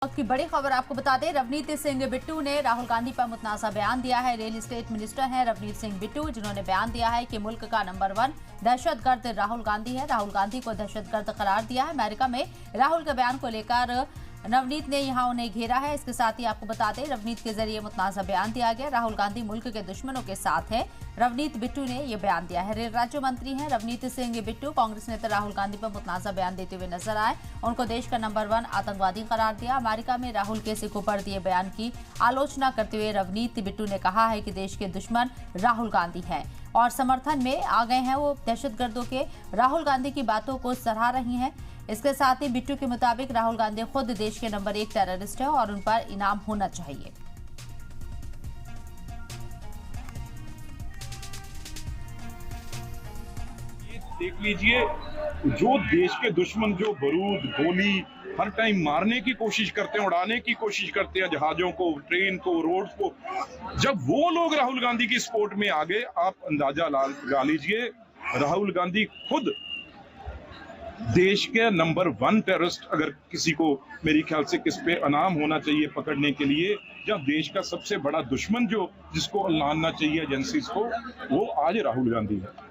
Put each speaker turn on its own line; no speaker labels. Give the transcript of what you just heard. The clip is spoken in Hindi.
वक्त की बड़ी खबर आपको बता दें, रवनीत सिंह बिट्टू ने राहुल गांधी पर मुतनाज़ा बयान दिया है। रियल एस्टेट मिनिस्टर हैं रवनीत सिंह बिट्टू, जिन्होंने बयान दिया है कि मुल्क का नंबर 1 दहशतगर्द राहुल गांधी है। राहुल गांधी को दहशतगर्द करार दिया है। अमेरिका में राहुल के बयान को लेकर नवनीत ने यहां उन्हें घेरा है। इसके साथ ही आपको बता दें, रवनीत के जरिए मुतनाज़ा बयान दिया गया। राहुल गांधी मुल्क के दुश्मनों के साथ है, रवनीत बिट्टू ने यह बयान दिया है। रेल राज्य मंत्री हैं रवनीत सिंह बिट्टू, कांग्रेस नेता राहुल गांधी पर मुतनाज़ा बयान देते हुए नजर आए। उनको देश का नंबर 1 आतंकवादी करार दिया। अमेरिका में राहुल के सिखों पर दिए बयान की आलोचना करते हुए रवनीत बिट्टू ने कहा है कि देश के दुश्मन राहुल गांधी हैं और समर्थन में आ गए हैं। वो दहशतगर्दों के राहुल गांधी की बातों को सराह रही हैं। इसके साथ ही बिट्टू के मुताबिक राहुल गांधी खुद देश के नंबर 1 टेररिस्ट है और उन पर इनाम होना चाहिए।
देख लीजिए, जो देश के दुश्मन जो बारूद गोली हर टाइम मारने की कोशिश करते हैं, उड़ाने की कोशिश करते हैं जहाजों को, ट्रेन को, रोड्स को, जब वो लोग राहुल गांधी की सपोर्ट में आ गए, आप अंदाजा लगा लीजिए राहुल गांधी खुद देश के नंबर 1 टेररिस्ट, अगर किसी को मेरी ख्याल से किस पे इनाम होना चाहिए पकड़ने के लिए, या देश का सबसे बड़ा दुश्मन जो जिसको लानना चाहिए एजेंसीज को, वो आज राहुल गांधी है।